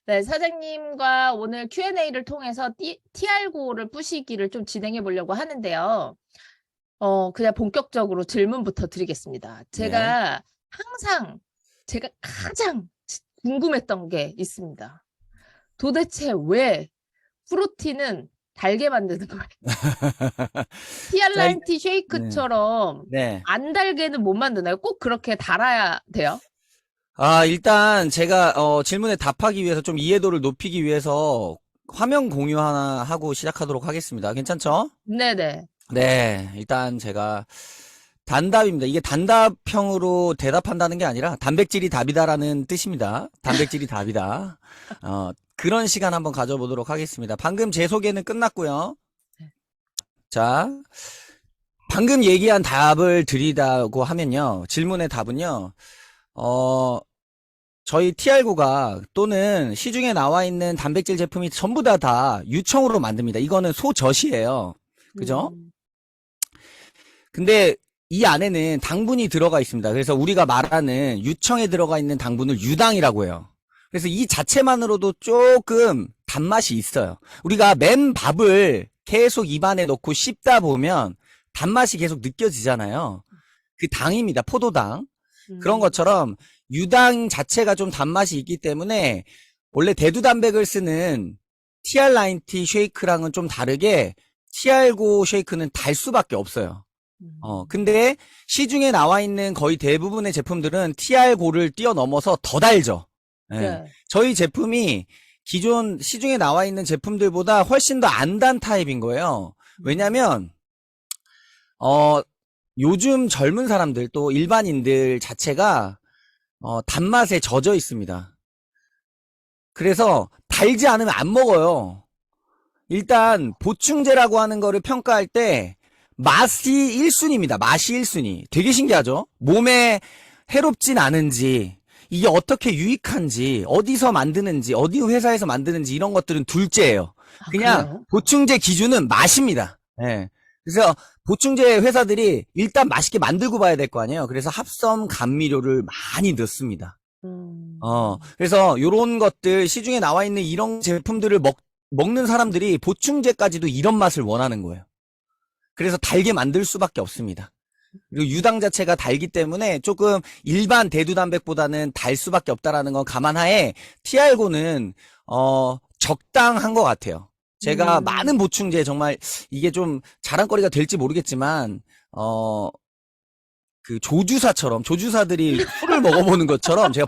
네, 사장님과 오늘 Q&A를 통해서 TR고를 뿌시기를 좀 진행해 보려고 하는데요. 그냥 본격적으로 질문부터 드리겠습니다. 네. 제가 가장 궁금했던 게 있습니다. 도대체 왜 프로틴은 달게 만드는 거예요? 자, TR라인티 네. 쉐이크처럼 네. 안 달게는 못 만드나요? 꼭 그렇게 달아야 돼요? 일단 제가 질문에 답하기 위해서 좀 이해도를 높이기 위해서 화면 공유 하나 하고 시작하도록 하겠습니다. 괜찮죠? 네네. 네. 일단 제가 단답입니다. 이게 단답형으로 대답한다는 게 아니라 단백질이 답이다라는 뜻입니다. 단백질이 답이다. 그런 시간 한번 가져보도록 하겠습니다. 방금 제 소개는 끝났고요. 자, 방금 얘기한 답을 드리다고 하면요. 질문의 답은요. 저희 TR고가 또는 시중에 나와 있는 단백질 제품이 전부 다 유청으로 만듭니다. 이거는 소젖이에요. 그죠? 음, 근데 이 안에는 당분이 들어가 있습니다. 그래서 우리가 말하는 유청에 들어가 있는 당분을 유당이라고 해요. 그래서 이 자체만으로도 조금 단맛이 있어요. 우리가 맨 밥을 계속 입안에 넣고 씹다 보면 단맛이 계속 느껴지잖아요. 그 당입니다. 포도당. 그런 음, 것처럼 유당 자체가 좀 단맛이 있기 때문에 원래 대두단백을 쓰는 TR90 쉐이크랑은 좀 다르게 TR고 쉐이크는 달 수밖에 없어요. 음. 근데 시중에 나와 있는 거의 대부분의 제품들은 TR고를 뛰어넘어서 더 달죠. 예. 네. 저희 제품이 기존 시중에 나와 있는 제품들보다 훨씬 더 안 단 타입인 거예요. 음, 왜냐면 어, 요즘 젊은 사람들 또 일반인들 자체가 단맛에 젖어 있습니다. 그래서 달지 않으면 안 먹어요. 일단 보충제라고 하는 거를 평가할 때 맛이 1순위입니다. 맛이 1순위. 되게 신기하죠? 몸에 해롭진 않은지, 이게 어떻게 유익한지, 어디서 만드는지, 어디 회사에서 만드는지 이런 것들은 둘째예요. 아, 그냥 그래요? 보충제 기준은 맛입니다. 예. 그래서 보충제 회사들이 일단 맛있게 만들고 봐야 될 거 아니에요. 그래서 합성 감미료를 많이 넣습니다. 그래서 요런 것들 시중에 나와 있는 이런 제품들을 먹는 사람들이 보충제까지도 이런 맛을 원하는 거예요. 그래서 달게 만들 수밖에 없습니다. 그리고 유당 자체가 달기 때문에 조금 일반 대두단백보다는 달 수밖에 없다라는 건 감안하에 TR고는 적당한 것 같아요. 제가 음, 많은 보충제 정말 이게 좀 자랑거리가 될지 모르겠지만 어, 그 조주사들이 술을 먹어보는 것처럼 제가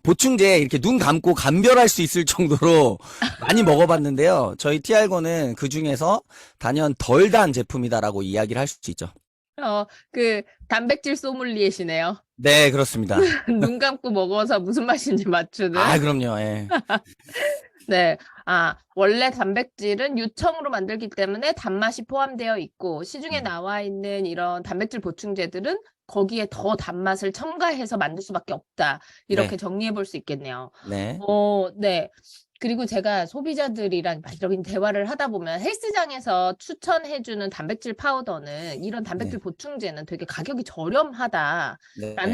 보충제 이렇게 눈 감고 감별할 수 있을 정도로 많이 먹어봤는데요. 저희 TR고는 그 중에서 단연 덜 단 제품이다라고 이야기를 할 수 있죠. 그 단백질 소믈리에시네요. 네, 그렇습니다. 눈 감고 먹어서 무슨 맛인지 맞추는. 그럼요. 예. 네. 원래 단백질은 유청으로 만들기 때문에 단맛이 포함되어 있고, 시중에 음, 나와 있는 이런 단백질 보충제들은 거기에 더 단맛을 첨가해서 만들 수밖에 없다. 이렇게 네, 정리해 볼 수 있겠네요. 네, 네. 그리고 제가 소비자들이랑 막 이런 대화를 하다 보면 헬스장에서 추천해주는 단백질 파우더는 이런 단백질 네, 보충제는 되게 가격이 저렴하다라는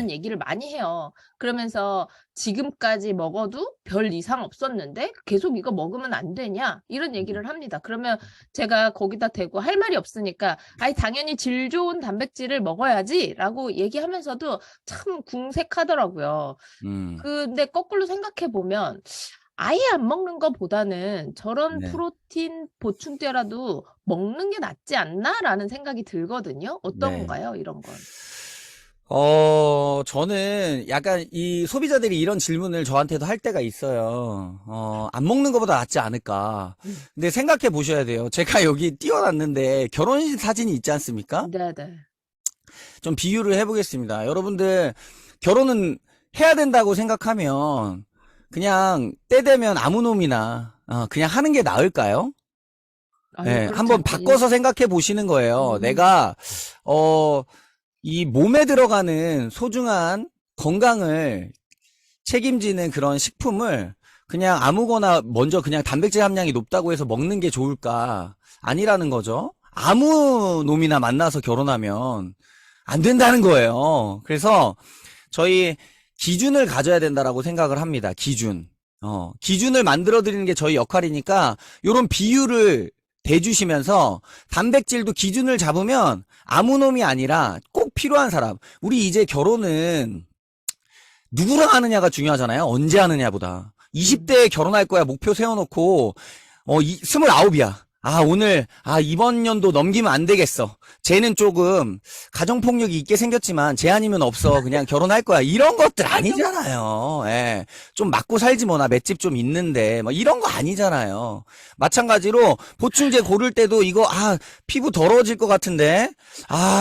네. 얘기를 많이 해요. 그러면서 지금까지 먹어도 별 이상 없었는데 계속 이거 먹으면 안 되냐? 이런 음, 얘기를 합니다. 그러면 제가 거기다 대고 할 말이 없으니까 아이 당연히 질 좋은 단백질을 먹어야지라고 얘기하면서도 참 궁색하더라고요. 음, 근데 거꾸로 생각해 보면 아예 안 먹는 것보다는 저런 네, 프로틴 보충제라도 먹는 게 낫지 않나라는 생각이 들거든요. 네. 어떤가요, 이런 건? 저는 약간 이 소비자들이 이런 질문을 저한테도 할 때가 있어요. 안 먹는 것보다 낫지 않을까. 음. 근데 생각해 보셔야 돼요. 제가 여기 띄워놨는데 결혼식 사진이 있지 않습니까? 네네. 좀 비유를 해보겠습니다. 여러분들 결혼은 해야 된다고 생각하면 그냥 때 되면 아무 놈이나 그냥 하는 게 나을까요? 아유, 네, 그렇지 한번 않죠. 바꿔서 생각해 보시는 거예요. 음, 내가 어, 이 몸에 들어가는 소중한 건강을 책임지는 그런 식품을 그냥 아무거나 먼저 그냥 단백질 함량이 높다고 해서 먹는 게 좋을까? 아니라는 거죠. 아무 놈이나 만나서 결혼하면 안 된다는 거예요. 그래서 저희 기준을 가져야 된다라고 생각을 합니다. 기준. 기준을 만들어 드리는 게 저희 역할이니까 요런 비율을 대주시면서 단백질도 기준을 잡으면 아무 놈이 아니라 꼭 필요한 사람. 우리 이제 결혼은 누구랑 하느냐가 중요하잖아요. 언제 하느냐보다. 20대에 결혼할 거야 목표 세워놓고 29이야. 이번 연도 넘기면 안 되겠어. 쟤는 조금 가정폭력이 있게 생겼지만 쟤 아니면 없어. 그냥 결혼할 거야. 이런 것들 아니잖아요. 예. 좀 맞고 살지 뭐나 맷집 좀 있는데 뭐 이런 거 아니잖아요. 마찬가지로 보충제 고를 때도 이거 피부 더러워질 것 같은데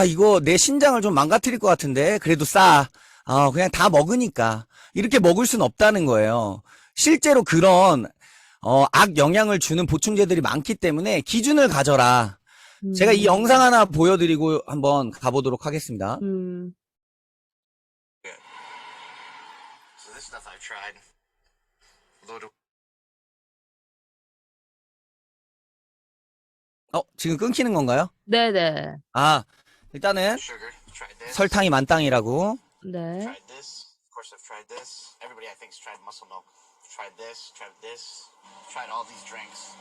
이거 내 신장을 좀 망가뜨릴 것 같은데 그래도 싸. 그냥 다 먹으니까 이렇게 먹을 순 없다는 거예요. 실제로 그런 악 영향을 주는 보충제들이 많기 때문에 기준을 가져라. 제가 이 영상 하나 보여드리고 한번 가보도록 하겠습니다. So this stuff I've tried. 지금 끊기는 건가요? 네네. 일단은 Sugar. Tried this. 설탕이 만땅이라고. 네. Tried this. Of course, I've tried this. Everybody, I think, has tried muscle milk. Tried this. Tried this. Tried all these drinks.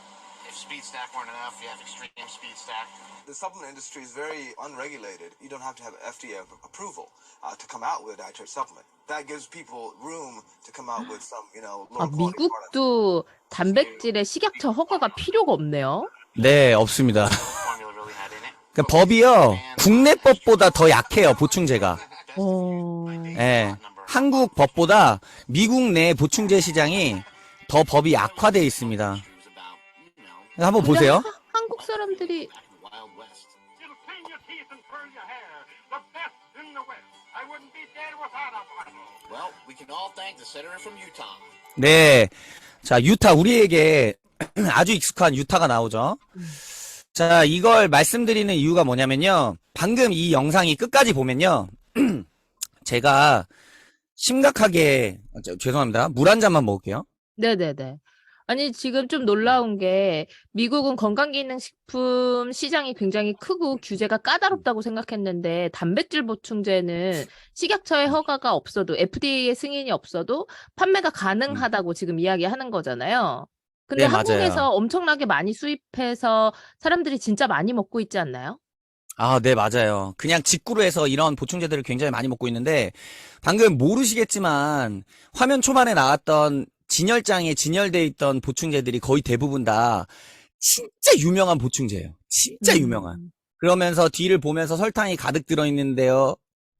If speed stack weren't enough, you have extreme speed stack. The supplement industry is very unregulated. You don't have to have FDA approval to come out with a dietary supplement. That gives people room to come out with some, lower quality product. 미국도 단백질에 식약처 허가가 필요가 없네요. 네, 없습니다. What the formula really had in it. 그러니까 법이요, 국내 법보다 더 약해요, 보충제가. 예. 한국 법보다 미국 내 보충제 시장이 더 법이 약화되어 있습니다. 한번 보세요. 한국 사람들이 Wild West. It'll clean your teeth and curl your hair. The best in the West. I wouldn't be dead without a bottle. Well, we can all thank the senator from Utah. 네. 자, 유타, 우리에게 아주 익숙한 유타가 나오죠. 자, 이걸 말씀드리는 이유가 뭐냐면요. 방금 이 영상이 끝까지 보면요. 제가 심각하게, 죄송합니다. 물 한 잔만 먹을게요. 네네네. 아니, 지금 좀 놀라운 게 미국은 건강기능식품 시장이 굉장히 크고 규제가 까다롭다고 생각했는데 단백질 보충제는 식약처의 허가가 없어도 FDA의 승인이 없어도 판매가 가능하다고 지금 이야기하는 거잖아요. 근데 네, 맞아요. 한국에서 엄청나게 많이 수입해서 사람들이 진짜 많이 먹고 있지 않나요? 네, 맞아요. 그냥 직구로 해서 이런 보충제들을 굉장히 많이 먹고 있는데, 방금 모르시겠지만, 화면 초반에 나왔던 진열장에 진열되어 있던 보충제들이 거의 대부분 다 진짜 유명한 보충제예요. 진짜 유명한. 그러면서 뒤를 보면서 설탕이 가득 들어있는데요.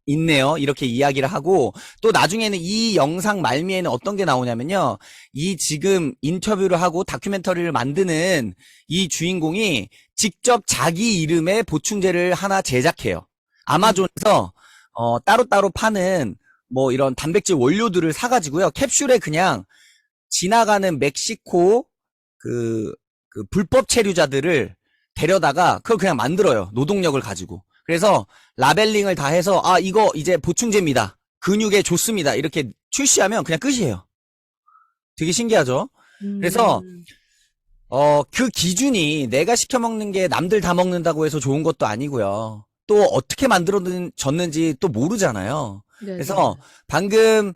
있네요. 이렇게 이야기를 하고, 또 나중에는 이 영상 말미에는 어떤 게 나오냐면요. 이 지금 인터뷰를 하고 다큐멘터리를 만드는 이 주인공이 직접 자기 이름의 보충제를 하나 제작해요. 아마존에서 따로따로 파는 뭐 이런 단백질 원료들을 사가지고요. 캡슐에 그냥 지나가는 멕시코 그 불법 체류자들을 데려다가 그걸 그냥 만들어요. 노동력을 가지고. 그래서 라벨링을 다 해서 이거 이제 보충제입니다. 근육에 좋습니다. 이렇게 출시하면 그냥 끝이에요. 되게 신기하죠? 그래서 그 기준이 내가 시켜 먹는 게 남들 다 먹는다고 해서 좋은 것도 아니고요. 또 어떻게 만들어졌는지 또 모르잖아요. 네네. 그래서 방금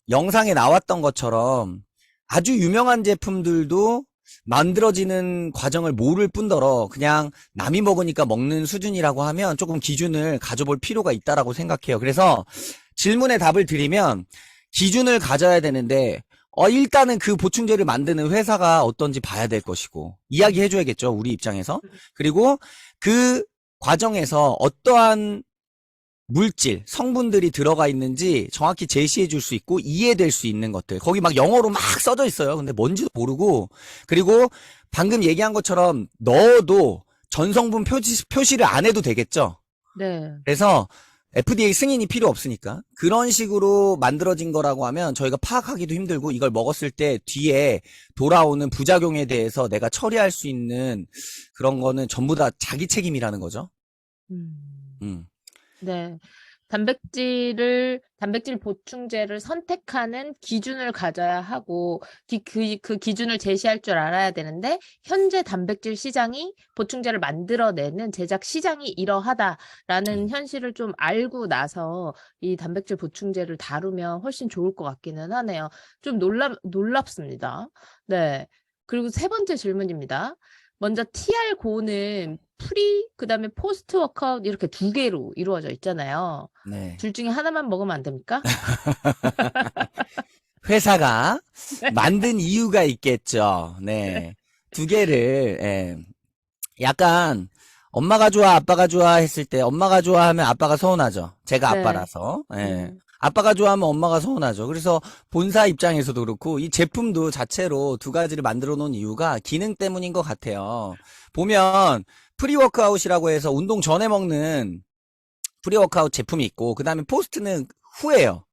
영상에 나왔던 것처럼 아주 유명한 제품들도 만들어지는 과정을 모를 뿐더러 그냥 남이 먹으니까 먹는 수준이라고 하면 조금 기준을 가져볼 필요가 있다라고 생각해요. 그래서 질문에 답을 드리면 기준을 가져야 되는데 일단은 그 보충제를 만드는 회사가 어떤지 봐야 될 것이고 이야기해 줘야겠죠. 우리 입장에서. 그리고 그 과정에서 어떠한 물질, 성분들이 들어가 있는지 정확히 제시해 줄 수 있고 이해될 수 있는 것들. 거기 막 영어로 막 써져 있어요. 근데 뭔지도 모르고. 그리고 방금 얘기한 것처럼 넣어도 전성분 표시를 안 해도 되겠죠. 네. 그래서 FDA 승인이 필요 없으니까. 그런 식으로 만들어진 거라고 하면 저희가 파악하기도 힘들고 이걸 먹었을 때 뒤에 돌아오는 부작용에 대해서 내가 처리할 수 있는 그런 거는 전부 다 자기 책임이라는 거죠. 음. 음. 네. 단백질 보충제를 선택하는 기준을 가져야 하고, 그 기준을 제시할 줄 알아야 되는데, 현재 단백질 시장이 보충제를 만들어내는 제작 시장이 이러하다라는 현실을 좀 알고 나서 이 단백질 보충제를 다루면 훨씬 좋을 것 같기는 하네요. 좀 놀랍습니다. 네. 그리고 세 번째 질문입니다. 먼저 TR-고는 그다음에 포스트 워크아웃 이렇게 두 개로 이루어져 있잖아요. 네. 둘 중에 하나만 먹으면 안 됩니까? 회사가 만든 이유가 있겠죠. 네. 두 개를, 예. 약간, 엄마가 좋아, 아빠가 좋아 했을 때, 엄마가 좋아하면 아빠가 서운하죠. 제가 네. 아빠라서. 예. 아빠가 좋아하면 엄마가 서운하죠. 그래서 본사 입장에서도 그렇고, 이 제품도 자체로 두 가지를 만들어 놓은 이유가 기능 때문인 것 같아요. 보면, 프리워크아웃이라고 해서 운동 전에 먹는 프리워크아웃 제품이 있고, 그 다음에 포스트는 후예요.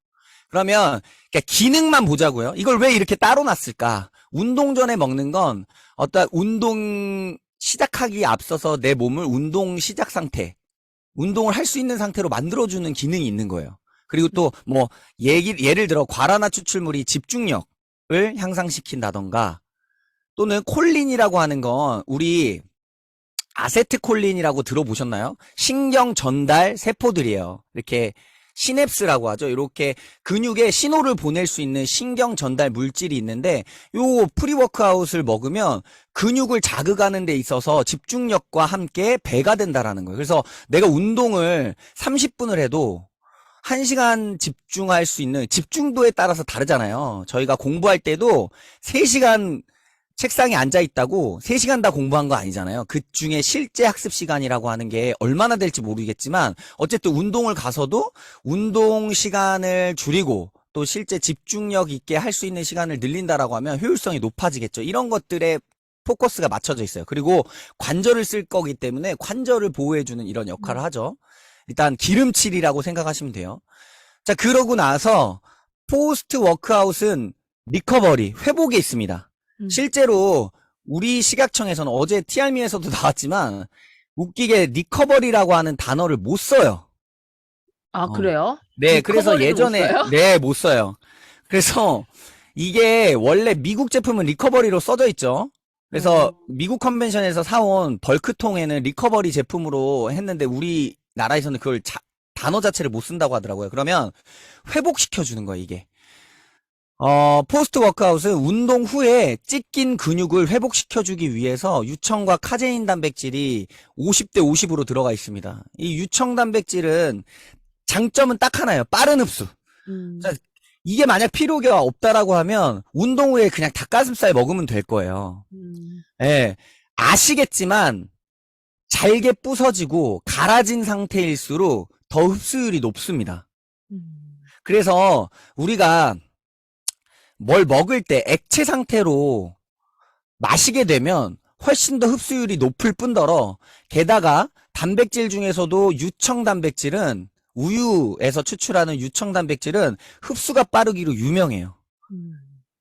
그러면 그러니까 기능만 보자고요. 이걸 왜 이렇게 따로 놨을까? 운동 전에 먹는 건 어떤 운동 시작하기에 앞서서 내 몸을 운동 시작 상태, 운동을 할 수 있는 상태로 만들어주는 기능이 있는 거예요. 그리고 또 뭐 예를 들어 과라나 추출물이 집중력을 향상시킨다던가, 또는 콜린이라고 하는 건 우리 아세트콜린이라고 들어보셨나요? 신경 전달 세포들이에요. 이렇게 시냅스라고 하죠. 이렇게 근육에 신호를 보낼 수 있는 신경 전달 물질이 있는데, 요 프리워크아웃을 먹으면 근육을 자극하는 데 있어서 집중력과 함께 배가 된다라는 거예요. 그래서 내가 운동을 30분을 해도 1시간 집중할 수 있는, 집중도에 따라서 다르잖아요. 저희가 공부할 때도 3시간 책상에 앉아 있다고 3시간 다 공부한 거 아니잖아요. 그 중에 실제 학습 시간이라고 하는 게 얼마나 될지 모르겠지만, 어쨌든 운동을 가서도 운동 시간을 줄이고 또 실제 집중력 있게 할 수 있는 시간을 늘린다라고 하면 효율성이 높아지겠죠. 이런 것들에 포커스가 맞춰져 있어요. 그리고 관절을 쓸 거기 때문에 관절을 보호해주는 이런 역할을 하죠. 일단 기름칠이라고 생각하시면 돼요. 자, 그러고 나서 포스트 워크아웃은 리커버리, 회복에 있습니다. 실제로 우리 식약청에서는 어제 TRM에서도 나왔지만, 웃기게 리커버리라고 하는 단어를 못 써요. 아, 그래요? 네, 그래서 리커버리를 못 예전에, 써요? 네, 못 써요. 그래서 이게 원래 미국 제품은 리커버리로 써져 있죠. 그래서 미국 컨벤션에서 사온 벌크통에는 리커버리 제품으로 했는데, 우리나라에서는 그걸 단어 자체를 못 쓴다고 하더라고요. 그러면 회복시켜주는 거예요, 이게. 포스트 워크아웃은 운동 후에 찢긴 근육을 회복시켜주기 위해서 유청과 카제인 단백질이 50대 50으로 들어가 있습니다. 이 유청 단백질은 장점은 딱 하나예요. 빠른 흡수. 자, 이게 만약 필요가 없다라고 하면 운동 후에 그냥 닭가슴살 먹으면 될 거예요. 예. 아시겠지만 잘게 부서지고 갈아진 상태일수록 더 흡수율이 높습니다. 그래서 우리가 뭘 먹을 때 액체 상태로 마시게 되면 훨씬 더 흡수율이 높을 뿐더러, 게다가 단백질 중에서도 유청 단백질은, 우유에서 추출하는 유청 단백질은 흡수가 빠르기로 유명해요.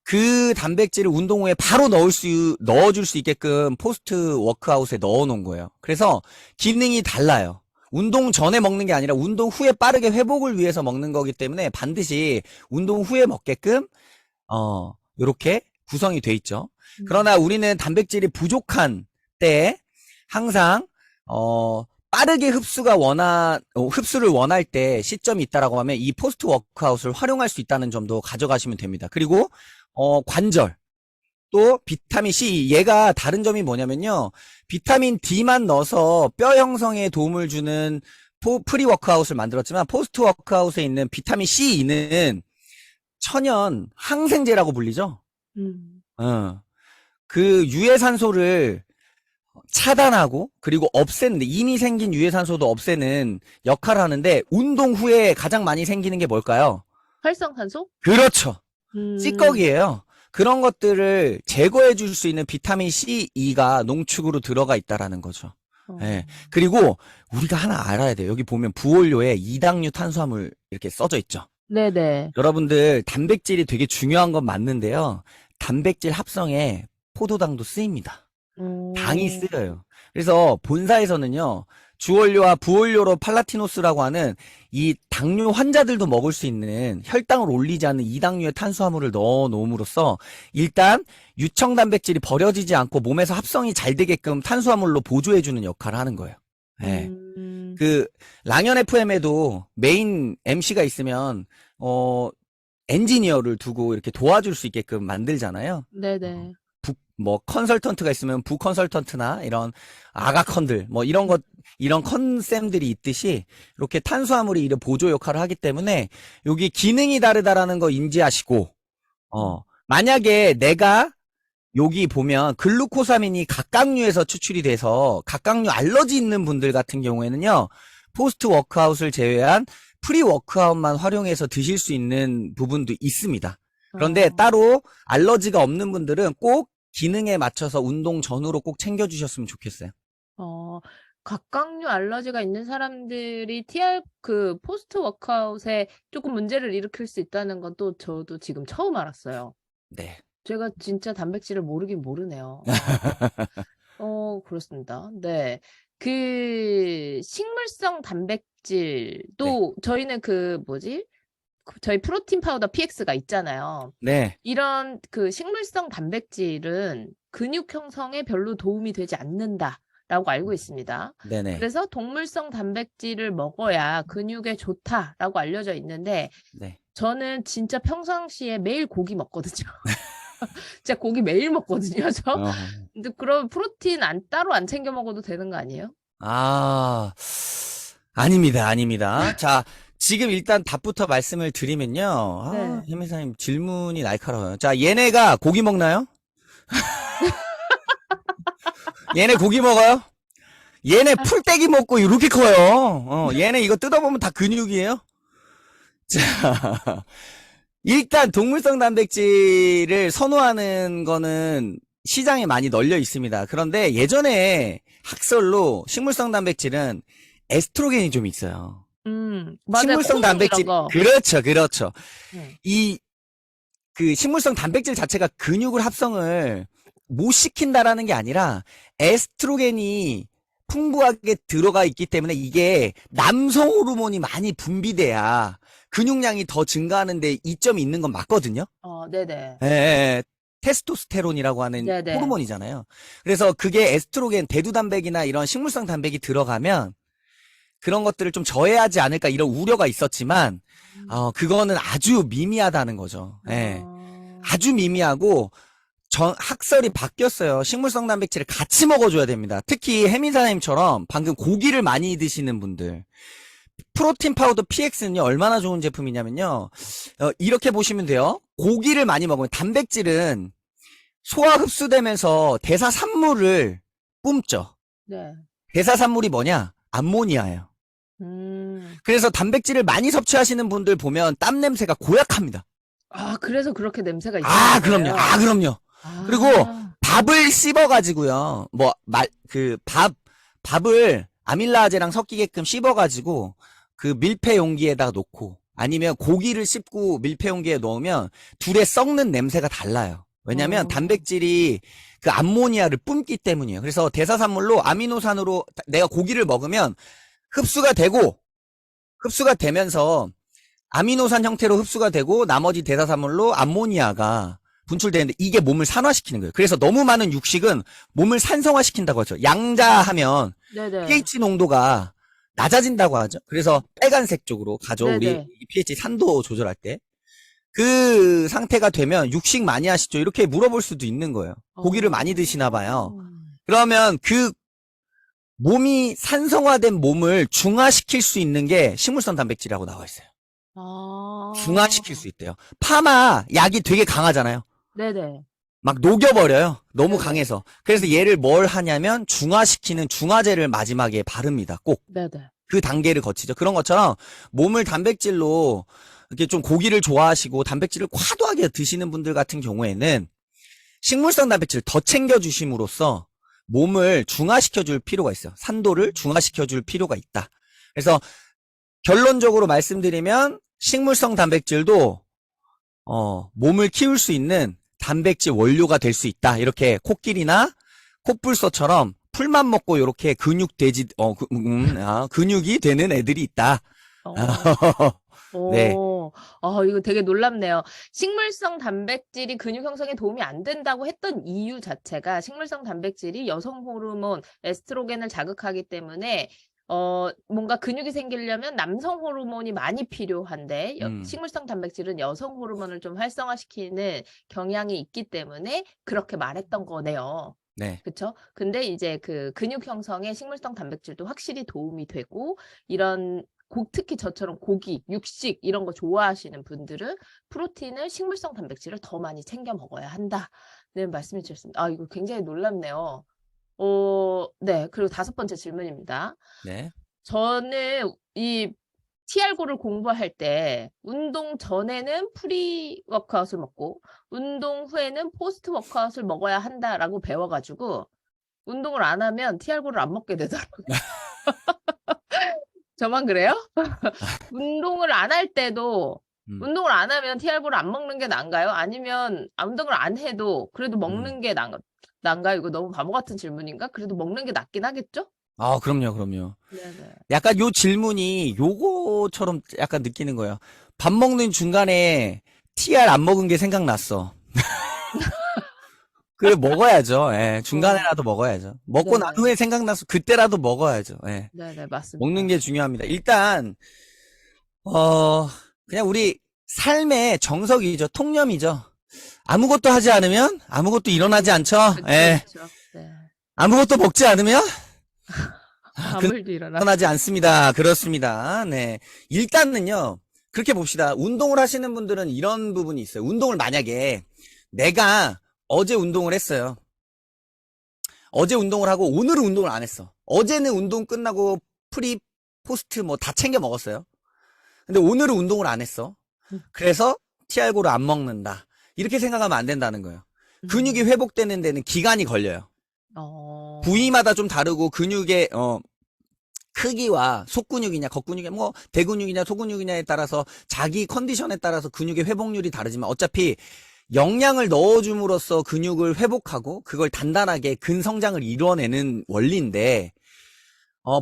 그 단백질을 운동 후에 바로 넣어줄 수 있게끔 포스트 워크아웃에 넣어 놓은 거예요. 그래서 기능이 달라요. 운동 전에 먹는 게 아니라 운동 후에 빠르게 회복을 위해서 먹는 거기 때문에 반드시 운동 후에 먹게끔 요렇게 구성이 돼 있죠. 그러나 우리는 단백질이 부족한 때 항상 빠르게 흡수를 원할 때 시점이 있다라고 하면 이 포스트 워크아웃을 활용할 수 있다는 점도 가져가시면 됩니다. 그리고 관절, 또 비타민 C, 얘가 다른 점이 뭐냐면요, 비타민 D만 넣어서 뼈 형성에 도움을 주는 프리 워크아웃을 만들었지만, 포스트 워크아웃에 있는 비타민 C는 천연 항생제라고 불리죠. 그 유해산소를 차단하고 그리고 없애는데, 이미 생긴 유해산소도 없애는 역할을 하는데, 운동 후에 가장 많이 생기는 게 뭘까요? 활성산소? 그렇죠. 찌꺼기예요. 그런 것들을 제거해 줄 수 있는 비타민 C, E가 농축으로 들어가 있다라는 거죠. 네. 그리고 우리가 하나 알아야 돼요. 여기 보면 부원료에 이당류 탄수화물 이렇게 써져 있죠. 네네. 여러분들, 단백질이 되게 중요한 건 맞는데요, 단백질 합성에 포도당도 쓰입니다. 당이 쓰여요. 그래서 본사에서는요, 주원료와 부원료로 팔라티노스라고 하는 이 당뇨 환자들도 먹을 수 있는 혈당을 올리지 않는 이당류의 탄수화물을 넣어 놓음으로써 일단 유청 단백질이 버려지지 않고 몸에서 합성이 잘 되게끔 탄수화물로 보조해주는 역할을 하는 거예요. 네. 그 랑연 FM에도 메인 MC가 있으면 엔지니어를 두고 이렇게 도와줄 수 있게끔 만들잖아요. 네네. 뭐 컨설턴트가 있으면 부컨설턴트나 이런 아가컨들 뭐 이런 컨셈들이 있듯이 이렇게 탄수화물이 이런 보조 역할을 하기 때문에 여기 기능이 다르다라는 거 인지하시고 만약에 내가 여기 보면 글루코사민이 각각류에서 추출이 돼서 각각류 알러지 있는 분들 같은 경우에는요, 포스트 워크아웃을 제외한 프리 워크아웃만 활용해서 드실 수 있는 부분도 있습니다. 그런데 따로 알러지가 없는 분들은 꼭 기능에 맞춰서 운동 전후로 꼭 챙겨주셨으면 좋겠어요. 각각류 알러지가 있는 사람들이 포스트 워크아웃에 조금 문제를 일으킬 수 있다는 건 또 저도 지금 처음 알았어요. 네. 제가 진짜 단백질을 모르긴 모르네요. 그렇습니다. 네. 식물성 단백질도 저희는 저희 프로틴 파우더 PX가 있잖아요. 네. 이런 식물성 단백질은 근육 형성에 별로 도움이 되지 않는다라고 알고 있습니다. 네네. 그래서 동물성 단백질을 먹어야 근육에 좋다라고 알려져 있는데 네. 저는 진짜 평상시에 매일 고기 먹거든요. 진짜 고기 매일 먹거든요, 저. 근데 그럼 프로틴 따로 안 챙겨 먹어도 되는 거 아니에요? 아닙니다. 자, 지금 일단 답부터 말씀을 드리면요. 네. 혜미사님 질문이 날카로워요. 자, 얘네가 고기 먹나요? 얘네 고기 먹어요? 얘네 풀떼기 먹고 이렇게 커요. 얘네 이거 뜯어보면 다 근육이에요? 자, 일단 동물성 단백질을 선호하는 거는 시장에 많이 널려 있습니다. 그런데 예전에 학설로 식물성 단백질은 에스트로겐이 좀 있어요. 맞아요. 식물성 콩 단백질, 이런 거. 그렇죠. 네. 식물성 단백질 자체가 근육을 합성을 못 시킨다라는 게 아니라 에스트로겐이 풍부하게 들어가 있기 때문에 이게 남성 호르몬이 많이 분비돼야 근육량이 더 증가하는데 이점이 있는 건 맞거든요. 네네. 예, 테스토스테론이라고 하는 네네. 호르몬이잖아요. 그래서 그게 에스트로겐, 대두단백이나 이런 식물성 단백이 들어가면 그런 것들을 좀 저해하지 않을까 이런 우려가 있었지만, 그거는 아주 미미하다는 거죠. 예. 아주 미미하고, 학설이 바뀌었어요. 식물성 단백질을 같이 먹어줘야 됩니다. 특히 혜민사님처럼 방금 고기를 많이 드시는 분들. 프로틴 파우더 PX는요, 얼마나 좋은 제품이냐면요. 이렇게 보시면 돼요. 고기를 많이 먹으면 단백질은 소화 흡수되면서 대사산물을 뿜죠. 네. 대사산물이 뭐냐? 암모니아예요. 그래서 단백질을 많이 섭취하시는 분들 보면 땀 냄새가 고약합니다. 그래서 그렇게 냄새가 있어요. 그럼요. 그리고 밥을 씹어가지고요. 밥을 아밀라제랑 섞이게끔 씹어가지고 그 밀폐 용기에다가 놓고 아니면 고기를 씹고 밀폐 용기에 넣으면 둘의 썩는 냄새가 달라요. 왜냐면 단백질이 그 암모니아를 뿜기 때문이에요. 그래서 대사산물로 아미노산으로 내가 고기를 먹으면 흡수가 되면서 아미노산 형태로 흡수가 되고 나머지 대사산물로 암모니아가 분출되는데 이게 몸을 산화시키는 거예요. 그래서 너무 많은 육식은 몸을 산성화시킨다고 하죠. 양자하면 네네. pH 농도가 낮아진다고 하죠. 그래서 빨간색 쪽으로 가죠. 네네. 우리 pH 산도 조절할 때. 그 상태가 되면 육식 많이 하시죠? 이렇게 물어볼 수도 있는 거예요. 고기를 많이 드시나 봐요. 그러면 그 몸이 산성화된 몸을 중화시킬 수 있는 게 식물성 단백질이라고 나와 있어요. 중화시킬 수 있대요. 파마 약이 되게 강하잖아요. 네네. 막 녹여버려요. 너무 네네. 강해서. 그래서 얘를 뭘 하냐면 중화시키는 중화제를 마지막에 바릅니다. 꼭. 네네. 그 단계를 거치죠. 그런 것처럼 몸을 단백질로 이렇게 좀 고기를 좋아하시고 단백질을 과도하게 드시는 분들 같은 경우에는 식물성 단백질을 더 챙겨주심으로써 몸을 중화시켜줄 필요가 있어요. 산도를 중화시켜줄 필요가 있다. 그래서 결론적으로 말씀드리면 식물성 단백질도 몸을 키울 수 있는 단백질 원료가 될 수 있다. 이렇게 코끼리나 콧불소처럼 풀만 먹고 요렇게 근육이 되는 애들이 있다. 어. 네. 이거 되게 놀랍네요. 식물성 단백질이 근육 형성에 도움이 안 된다고 했던 이유 자체가 식물성 단백질이 여성 호르몬 에스트로겐을 자극하기 때문에 뭔가 근육이 생기려면 남성 호르몬이 많이 필요한데 식물성 단백질은 여성 호르몬을 좀 활성화시키는 경향이 있기 때문에 그렇게 말했던 거네요. 네. 그쵸? 근데 이제 그 근육 형성에 식물성 단백질도 확실히 도움이 되고 이런 특히 저처럼 고기, 육식 이런 거 좋아하시는 분들은 프로틴을 식물성 단백질을 더 많이 챙겨 먹어야 한다는 말씀해 주셨습니다. 이거 굉장히 놀랍네요. 네. 그리고 5번째 질문입니다. 네. 저는 이 TR고를 공부할 때 운동 전에는 프리 워크아웃을 먹고 운동 후에는 포스트 워크아웃을 먹어야 한다라고 배워가지고 운동을 안 하면 TR고를 안 먹게 되더라고요. 저만 그래요? 운동을 안 할 때도 운동을 안 하면 TR고를 안 먹는 게 나은가요? 아니면 운동을 안 해도 그래도 먹는 게 나은가요? 이거 너무 바보 같은 질문인가? 그래도 먹는 게 낫긴 하겠죠? 그럼요. 네네. 약간 요 질문이 요거처럼 약간 느끼는 거예요. 밥 먹는 중간에 TR 안 먹은 게 생각났어. 그래, 먹어야죠. 예, 중간에라도 먹어야죠. 먹고 난 네네. 후에 생각나서 그때라도 먹어야죠. 예. 네네, 맞습니다. 먹는 게 중요합니다. 일단, 그냥 우리 삶의 정석이죠. 통념이죠. 아무것도 하지 않으면 아무것도 일어나지 않죠. 예. 그쵸. 네. 아무것도 먹지 않으면 아무 일도 일어나. 일어나지 않습니다. 그렇습니다. 네. 일단은요, 그렇게 봅시다. 운동을 하시는 분들은 이런 부분이 있어요. 운동을 만약에 내가 어제 운동을 했어요. 어제 운동을 하고 오늘은 운동을 안 했어. 어제는 운동 끝나고 프리, 포스트 뭐 다 챙겨 먹었어요. 근데 오늘은 운동을 안 했어. 그래서 TR고를 안 먹는다. 이렇게 생각하면 안 된다는 거예요. 근육이 회복되는 데는 기간이 걸려요. 부위마다 좀 다르고 근육의 크기와 속근육이냐 겉근육이냐 뭐 대근육이냐 소근육이냐에 따라서 자기 컨디션에 따라서 근육의 회복률이 다르지만 어차피 영양을 넣어줌으로써 근육을 회복하고 그걸 단단하게 근성장을 이뤄내는 원리인데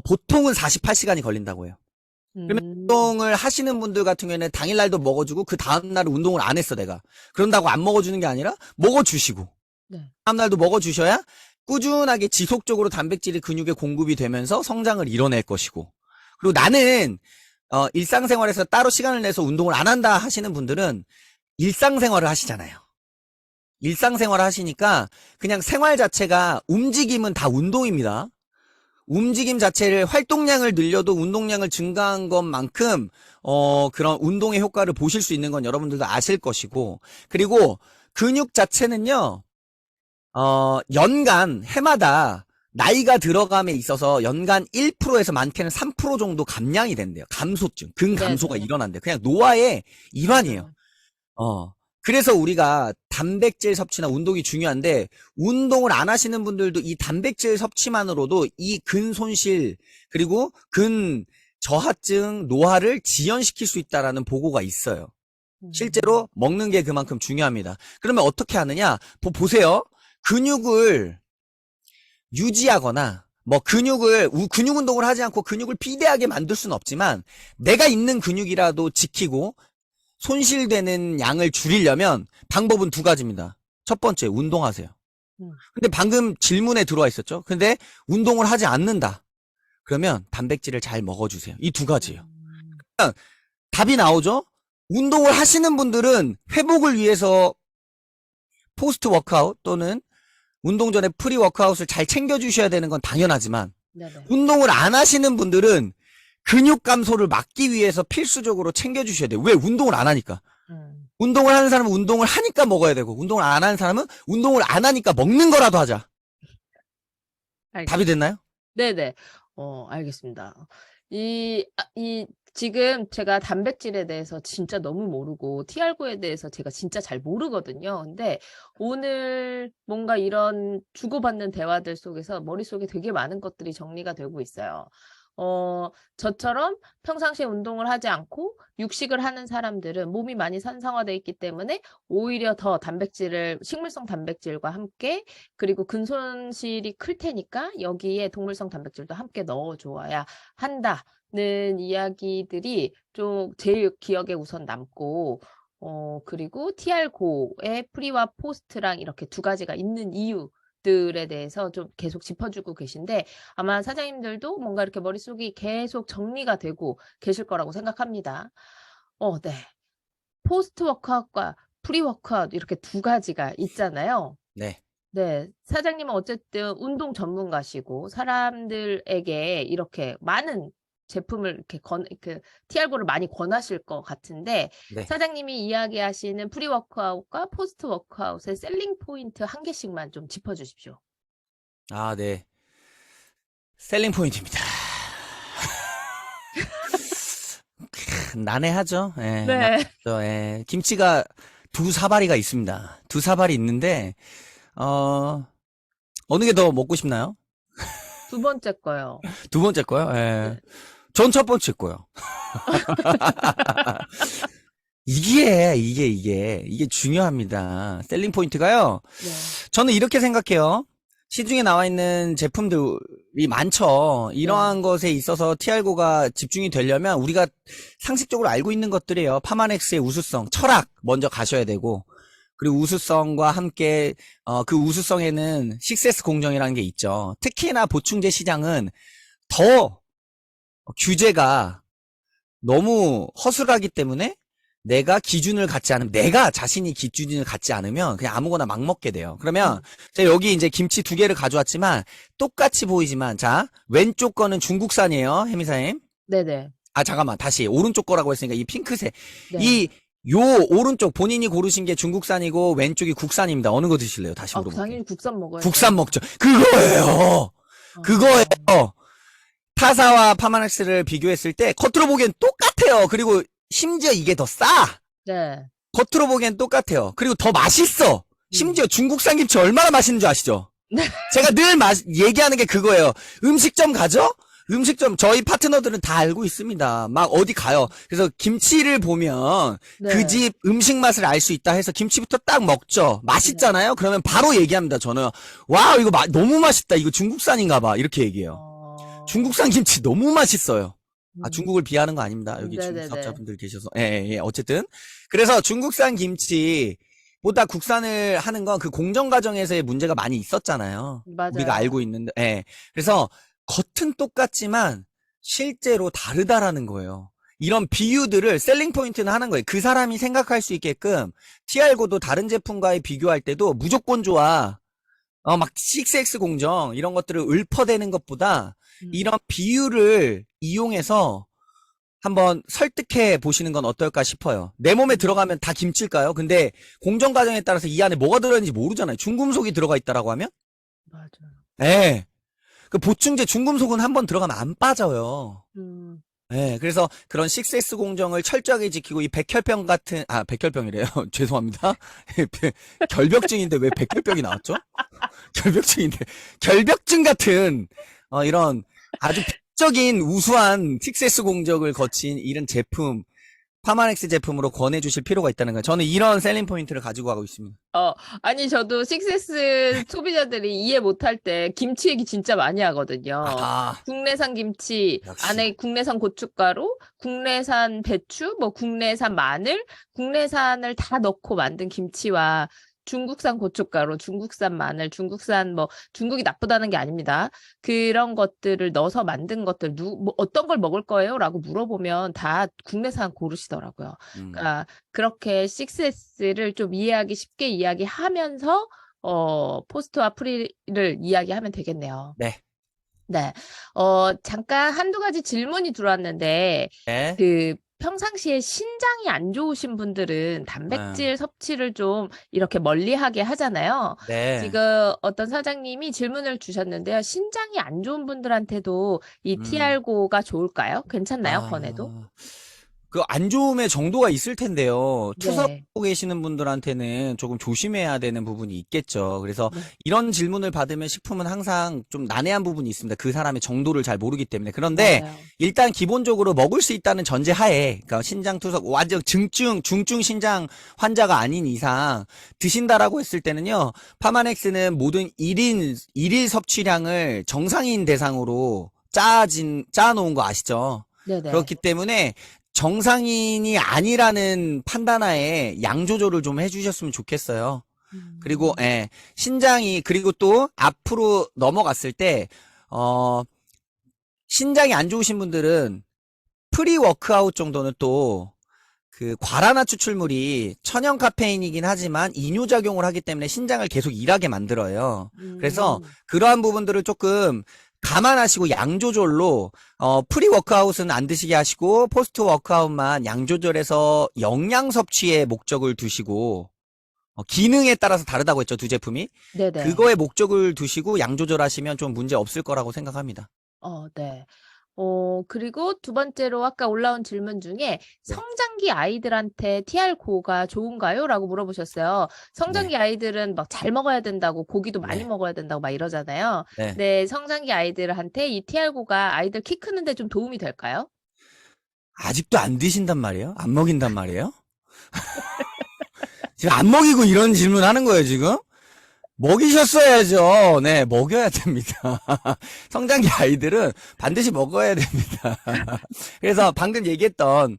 보통은 48시간이 걸린다고 해요. 그러면 운동을 하시는 분들 같은 경우에는 당일날도 먹어주고 그 다음날은 운동을 안 했어 내가. 그런다고 안 먹어주는 게 아니라 먹어주시고 네. 다음날도 먹어주셔야 꾸준하게 지속적으로 단백질이 근육에 공급이 되면서 성장을 이뤄낼 것이고 그리고 나는 일상생활에서 따로 시간을 내서 운동을 안 한다 하시는 분들은 일상생활을 하시잖아요. 일상생활을 하시니까 그냥 생활 자체가 움직임은 다 운동입니다. 움직임 자체를 활동량을 늘려도 운동량을 증가한 것만큼 그런 운동의 효과를 보실 수 있는 건 여러분들도 아실 것이고 그리고 근육 자체는요 연간 해마다 나이가 들어감에 있어서 연간 1%에서 많게는 3% 정도 감량이 된대요. 감소증, 근감소가 네네. 일어난대요. 그냥 노화의 일환이에요. 그래서 우리가 단백질 섭취나 운동이 중요한데 운동을 안 하시는 분들도 이 단백질 섭취만으로도 이 근 손실 그리고 근 저하증, 노화를 지연시킬 수 있다라는 보고가 있어요. 실제로 먹는 게 그만큼 중요합니다. 그러면 어떻게 하느냐? 보세요. 근육을 유지하거나 근육 운동을 하지 않고 근육을 비대하게 만들 수는 없지만 내가 있는 근육이라도 지키고 손실되는 양을 줄이려면 방법은 2가지입니다. 첫 번째, 운동하세요. 근데 방금 질문에 들어와 있었죠. 근데 운동을 하지 않는다. 그러면 단백질을 잘 먹어주세요. 이 2가지예요. 그러니까 답이 나오죠? 운동을 하시는 분들은 회복을 위해서 포스트 워크아웃 또는 운동 전에 프리 워크아웃을 잘 챙겨주셔야 되는 건 당연하지만 네네. 운동을 안 하시는 분들은 근육 감소를 막기 위해서 필수적으로 챙겨주셔야 돼요. 왜? 운동을 안 하니까. 운동을 하는 사람은 운동을 하니까 먹어야 되고 운동을 안 하는 사람은 운동을 안 하니까 먹는 거라도 하자. 답이 됐나요? 네네. 알겠습니다. 지금 제가 단백질에 대해서 진짜 너무 모르고 TR고에 대해서 제가 진짜 잘 모르거든요. 근데 오늘 뭔가 이런 주고받는 대화들 속에서 머릿속에 되게 많은 것들이 정리가 되고 있어요. 저처럼 평상시에 운동을 하지 않고 육식을 하는 사람들은 몸이 많이 산성화돼 있기 때문에 오히려 더 식물성 단백질과 함께 그리고 근손실이 클 테니까 여기에 동물성 단백질도 함께 넣어줘야 한다는 이야기들이 좀 제일 기억에 우선 남고 그리고 TR고의 프리와 포스트랑 이렇게 두 가지가 있는 이유들에 대해서 좀 계속 짚어주고 계신데 아마 사장님들도 뭔가 이렇게 머릿속이 계속 정리가 되고 계실 거라고 생각합니다. 네. 포스트 워크아웃과 프리 워크아웃 이렇게 두 가지가 있잖아요. 네. 네. 사장님은 어쨌든 운동 전문가시고 사람들에게 이렇게 많은 제품을 이렇게 TR고를 많이 권하실 것 같은데 네. 사장님이 이야기하시는 프리 워크아웃과 포스트 워크아웃의 셀링 포인트 한 개씩만 좀 짚어주십시오. 아, 네. 셀링 포인트입니다. 난해하죠. 예, 네. 난해하죠. 예. 김치가 두 사발이가 있습니다. 두 사발이 있는데, 어느 게 더 먹고 싶나요? 두 번째 거요. 두 번째 거요? 예. 네. 전 첫 번째 거요. 이게 중요합니다. 셀링 포인트가요. 네. 저는 이렇게 생각해요. 시중에 나와 있는 제품들이 많죠. 이러한 것에 있어서 TR고가 집중이 되려면 우리가 상식적으로 알고 있는 것들이에요. 파마넥스의 우수성, 철학 먼저 가셔야 되고, 그리고 우수성과 함께 그 우수성에는 6S 공정이라는 게 있죠. 특히나 보충제 시장은 더 규제가 너무 허술하기 때문에 내가 자신이 기준을 갖지 않으면 그냥 아무거나 막 먹게 돼요. 그러면 제가 여기 이제 김치 두 개를 가져왔지만 똑같이 보이지만 자, 왼쪽 거는 중국산이에요, 혜미사님. 네네. 아, 잠깐만. 다시 오른쪽 거라고 했으니까 이 핑크색. 네. 요 오른쪽 본인이 고르신 게 중국산이고 왼쪽이 국산입니다. 어느 거 드실래요? 다시 물어볼게요. 당연히 국산 먹어야죠. 국산 먹죠. 그거예요. 그거예요. 타사와 파마넥스를 비교했을 때 겉으로 보기엔 똑같아요. 그리고 심지어 이게 더 싸. 네. 겉으로 보기엔 똑같아요. 그리고 더 맛있어. 심지어 중국산 김치 얼마나 맛있는 줄 아시죠? 제가 늘 얘기하는 게 그거예요. 음식점 가죠? 음식점 저희 파트너들은 다 알고 있습니다. 막 어디 가요. 그래서 김치를 보면 네. 그 집 음식 맛을 알 수 있다 해서 김치부터 딱 먹죠. 맛있잖아요. 그러면 바로 얘기합니다. 저는 와 이거 너무 맛있다. 이거 중국산인가 봐. 이렇게 얘기해요. 중국산 김치 너무 맛있어요. 아, 중국을 비하하는 거 아닙니다. 여기 중국 네네네. 사업자분들 계셔서. 예. 어쨌든. 그래서 중국산 김치보다 국산을 하는 건 그 공정 과정에서의 문제가 많이 있었잖아요. 맞아요. 우리가 알고 있는데, 예. 그래서 겉은 똑같지만 실제로 다르다라는 거예요. 이런 비유들을 셀링 포인트는 하는 거예요. 그 사람이 생각할 수 있게끔 TR고도 다른 제품과의 비교할 때도 무조건 좋아. 막 6X 공정 이런 것들을 읊어대는 것보다 이런 비유를 이용해서 한번 설득해 보시는 건 어떨까 싶어요. 내 몸에 들어가면 다 김치일까요? 근데 공정 과정에 따라서 이 안에 뭐가 들어있는지 모르잖아요. 중금속이 들어가 있다라고 하면? 맞아요. 예. 그 보충제 중금속은 한번 들어가면 안 빠져요. 예, 그래서 그런 6S 공정을 철저하게 지키고 이 백혈병이래요. 죄송합니다. 결벽증인데 왜 백혈병이 나왔죠? 결벽증 같은 이런 아주 적인 우수한 6S 공정을 거친 이런 제품, 파마넥스 제품으로 권해주실 필요가 있다는 거예요. 저는 이런 셀링 포인트를 가지고 가고 있습니다. 아니 저도 6S 소비자들이 이해 못할 때 김치 얘기 진짜 많이 하거든요. 국내산 김치, 역시. 안에 국내산 고춧가루, 국내산 배추, 뭐 국내산 마늘, 국내산을 다 넣고 만든 김치와 중국산 고춧가루, 중국산 마늘, 중국이 나쁘다는 게 아닙니다. 그런 것들을 넣어서 만든 것들, 어떤 걸 먹을 거예요? 라고 물어보면 다 국내산 고르시더라고요. 그러니까 그렇게 6S를 좀 쉽게 이야기하면서, 포스트와 프리를 이야기하면 되겠네요. 네. 네. 잠깐 한두 가지 질문이 들어왔는데, 네. 평상시에 신장이 안 좋으신 분들은 단백질 섭취를 좀 이렇게 멀리하게 하잖아요. 네. 지금 어떤 사장님이 질문을 주셨는데요. 신장이 안 좋은 분들한테도 이 TR고가 좋을까요? 괜찮나요? 권해도? 그 안 좋음의 정도가 있을 텐데요. 초사고 네. 계시는 분들한테는 조금 조심해야 되는 부분이 있겠죠. 그래서 네. 이런 질문을 받으면 식품은 항상 좀 난해한 부분이 있습니다. 그 사람의 정도를 잘 모르기 때문에. 그런데 맞아요. 일단 기본적으로 먹을 수 있다는 전제하에, 그러니까 신장 투석, 완전 중증 신장 환자가 아닌 이상 드신다라고 했을 때는요, 파마넥스는 모든 일일 섭취량을 정상인 대상으로 짜놓은 거 아시죠? 네네. 그렇기 때문에 정상인이 아니라는 판단하에 양 조절을 좀 해주셨으면 좋겠어요. 그리고, 예, 그리고 또 앞으로 넘어갔을 때, 신장이 안 좋으신 분들은 프리 워크아웃 정도는 또, 그 과라나 추출물이 천연 카페인이긴 하지만 이뇨작용을 하기 때문에 신장을 계속 일하게 만들어요. 그래서 그러한 부분들을 조금 감안하시고 양 조절로 프리 워크아웃은 안 드시게 하시고 포스트 워크아웃만 양 조절해서 영양 섭취에 목적을 두시고 기능에 따라서 다르다고 했죠, 두 제품이. 네네. 그거에 목적을 두시고 양 조절하시면 좀 문제 없을 거라고 생각합니다. 네. 그리고 두 번째로 아까 올라온 질문 중에 네. 성장기 아이들한테 TR-고가 좋은가요? 라고 물어보셨어요. 성장기 아이들은 막 잘 먹어야 된다고, 고기도 많이 네. 먹어야 된다고 막 이러잖아요. 네. 네, 성장기 아이들한테 이 TR-고가 아이들 키 크는데 좀 도움이 될까요? 아직도 안 드신단 말이에요? 안 먹인단 말이에요? 지금 안 먹이고 이런 질문 하는 거예요, 지금? 먹이셨어야죠. 네, 먹여야 됩니다. 성장기 아이들은 반드시 먹어야 됩니다. 그래서 방금 얘기했던,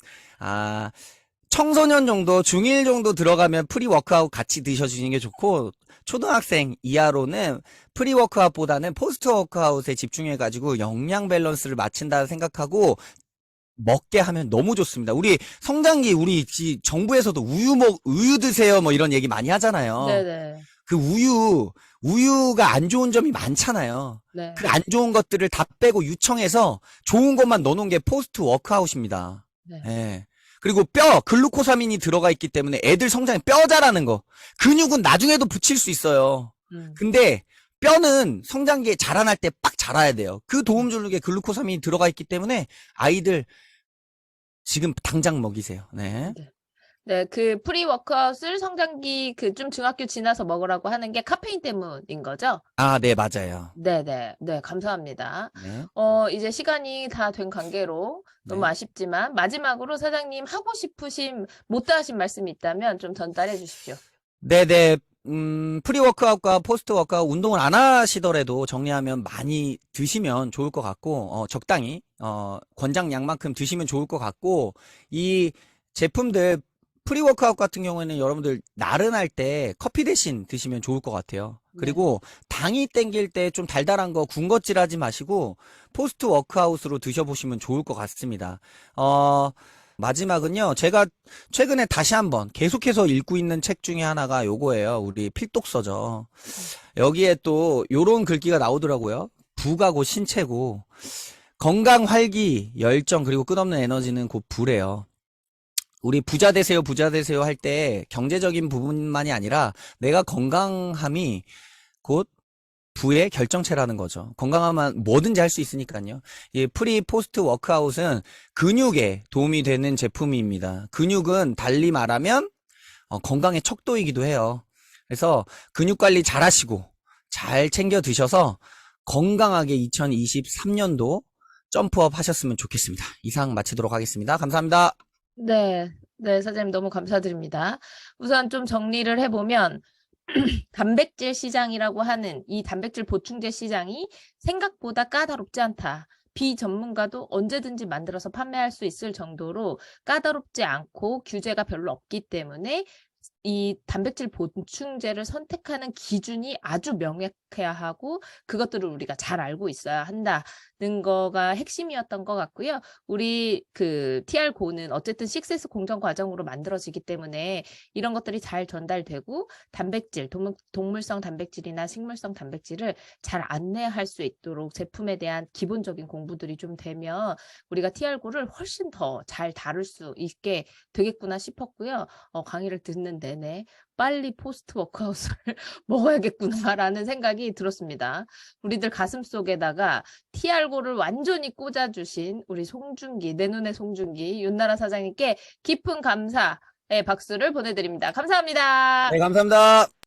청소년 정도, 중1 정도 들어가면 프리 워크아웃 같이 드셔주시는 게 좋고, 초등학생 이하로는 프리 워크아웃보다는 포스트 워크아웃에 집중해가지고 영양 밸런스를 맞춘다 생각하고, 먹게 하면 너무 좋습니다. 우리 성장기, 우리 정부에서도 우유 드세요, 뭐 이런 얘기 많이 하잖아요. 네네. 그 우유가 안 좋은 점이 많잖아요. 네. 그 안 좋은 것들을 다 빼고 유청해서 좋은 것만 넣어놓은 게 포스트 워크아웃입니다. 네. 예. 그리고 글루코사민이 들어가 있기 때문에 애들 성장에 뼈 자라는 거. 근육은 나중에도 붙일 수 있어요. 근데 뼈는 성장기에 자라날 때 빡 자라야 돼요. 그 도움 주는 게 글루코사민이 들어가 있기 때문에 아이들 지금 당장 먹이세요. 네. 네, 그 프리 워크아웃을 성장기 좀 중학교 지나서 먹으라고 하는 게 카페인 때문인 거죠? 네, 맞아요. 네네. 네, 감사합니다. 네. 이제 시간이 다 된 관계로 너무 네. 아쉽지만 마지막으로 사장님 하고 싶으신 못다 하신 말씀이 있다면 좀 전달해 주십시오. 네네. 프리 워크아웃과 포스트 워크아웃 운동을 안 하시더라도 정리하면 많이 드시면 좋을 것 같고, 적당히, 권장량만큼 드시면 좋을 것 같고, 이 제품들, 프리 워크아웃 같은 경우에는 여러분들 나른할 때 커피 대신 드시면 좋을 것 같아요. 그리고 당이 땡길 때 좀 달달한 거 군것질 하지 마시고, 포스트 워크아웃으로 드셔보시면 좋을 것 같습니다. 마지막은요, 제가 최근에 다시 한번 계속해서 읽고 있는 책 중에 하나가 요거예요. 우리 필독서죠. 여기에 또 요런 글귀가 나오더라고요. 부가고 신체고, 건강, 활기, 열정, 그리고 끝없는 에너지는 곧 부래요. 우리 부자 되세요 할 때 경제적인 부분만이 아니라 내가 건강함이 곧 부의 결정체라는 거죠. 건강하면 뭐든지 할 수 있으니까요. 이 프리 포스트 워크아웃은 근육에 도움이 되는 제품입니다. 근육은 달리 말하면 건강의 척도이기도 해요. 그래서 근육 관리 잘 하시고 잘 챙겨 드셔서 건강하게 2023년도 점프업 하셨으면 좋겠습니다. 이상 마치도록 하겠습니다. 감사합니다. 네, 네, 사장님 너무 감사드립니다. 우선 좀 정리를 해보면 단백질 시장이라고 하는 이 단백질 보충제 시장이 생각보다 까다롭지 않다. 비전문가도 언제든지 만들어서 판매할 수 있을 정도로 까다롭지 않고 규제가 별로 없기 때문에 이 단백질 보충제를 선택하는 기준이 아주 명확해야 하고 그것들을 우리가 잘 알고 있어야 한다는 거가 핵심이었던 것 같고요. 우리 TR-고는 어쨌든 식세스 공정 과정으로 만들어지기 때문에 이런 것들이 잘 전달되고 단백질, 동물성 단백질이나 식물성 단백질을 잘 안내할 수 있도록 제품에 대한 기본적인 공부들이 좀 되면 우리가 TR-고를 훨씬 더 잘 다룰 수 있게 되겠구나 싶었고요. 강의를 듣는 내내 빨리 포스트 워크아웃을 먹어야겠구나라는 생각이 들었습니다. 우리들 가슴속에다가 TR고를 완전히 꽂아주신 우리 송중기, 내 눈의 송중기, 윤나라 사장님께 깊은 감사의 박수를 보내드립니다. 감사합니다. 네, 감사합니다.